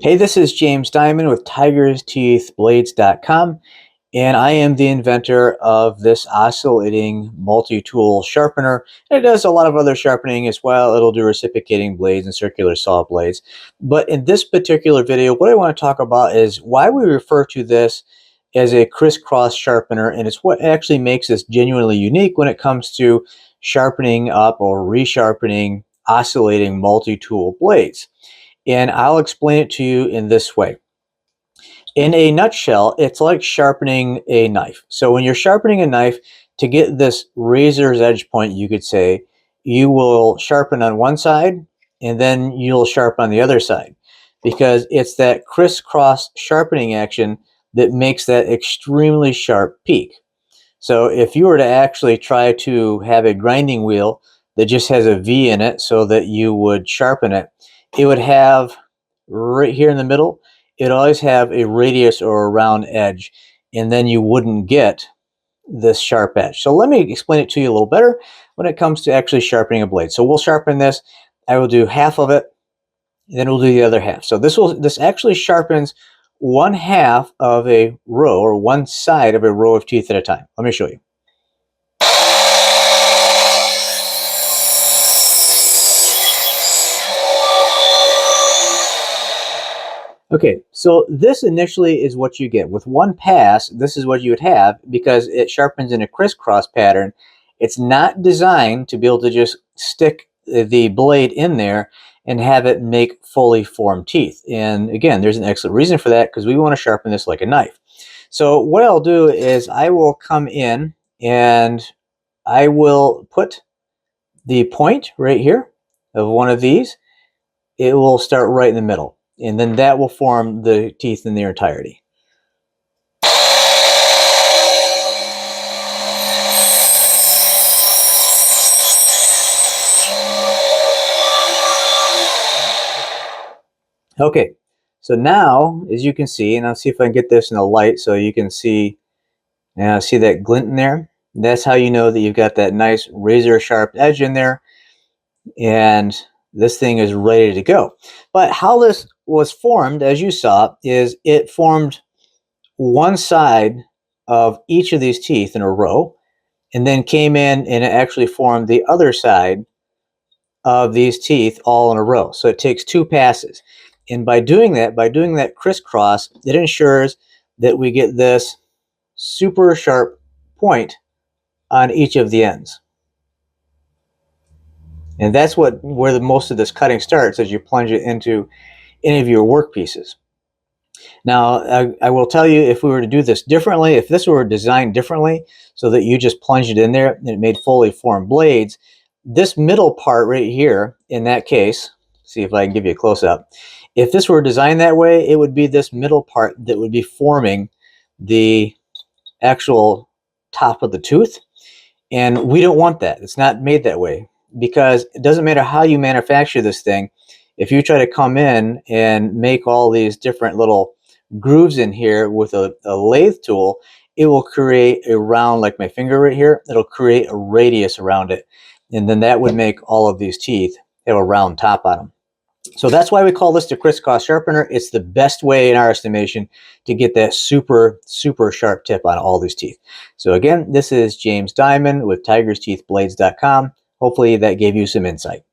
Hey, this is James Diamond with TigersTeethBlades.com, and I am the inventor of this oscillating multi-tool sharpener. And it does a lot of other sharpening as well. It'll do reciprocating blades and circular saw blades. But in this particular video, what I want to talk about is why we refer to this as a Criss-Cross sharpener, and it's what actually makes this genuinely unique when it comes to sharpening up or resharpening oscillating multi-tool blades. And I'll explain it to you in this way. In a nutshell, it's like sharpening a knife. So when you're sharpening a knife, to get this razor's edge point, you could say, you will sharpen on one side and then you'll sharpen on the other side, because it's that crisscross sharpening action that makes that extremely sharp peak. So if you were to actually try to have a grinding wheel that just has a V in it so that you would sharpen it, it would have right here in the middle, it always have a radius or a round edge, and then you wouldn't get this sharp edge. So let me explain it to you a little better when it comes to actually sharpening a blade. So we'll sharpen this. I will do half of it, and then we'll do the other half. So this actually sharpens one half of a row, or one side of a row of teeth at a time. Let me show you. Okay, so this initially is what you get. With one pass, this is what you would have, because it sharpens in a crisscross pattern. It's not designed to be able to just stick the blade in there and have it make fully formed teeth. And again, there's an excellent reason for that, because we want to sharpen this like a knife. So what I'll do is I will come in and I will put the point right here of one of these. It will start right in the middle, and then that will form the teeth in their entirety. Okay, so now, as you can see, and I'll see if I can get this in the light so you can see, see that glint in there? That's how you know that you've got that nice razor sharp edge in there, and this thing is ready to go. But how this was formed, as you saw, is it formed one side of each of these teeth in a row, and then came in and it actually formed the other side of these teeth all in a row. So it takes two passes. And by doing that crisscross, it ensures that we get this super sharp point on each of the ends. And that's where most of this cutting starts, as you plunge it into any of your work pieces. Now, I will tell you, if we were to do this differently, if this were designed differently so that you just plunged it in there and it made fully formed blades, this middle part right here, in that case, see if I can give you a close-up, if this were designed that way, it would be this middle part that would be forming the actual top of the tooth. And we don't want that. It's not made that way, because it doesn't matter how you manufacture this thing. If you try to come in and make all these different little grooves in here with a lathe tool, it will create a round, like my finger right here. It'll create a radius around it. And then that would make all of these teeth have a round top on them. So that's why we call this the Criss-Cross sharpener. It's the best way, in our estimation, to get that super, super sharp tip on all these teeth. So again, this is James Diamond with TigersTeethBlades.com. Hopefully that gave you some insight.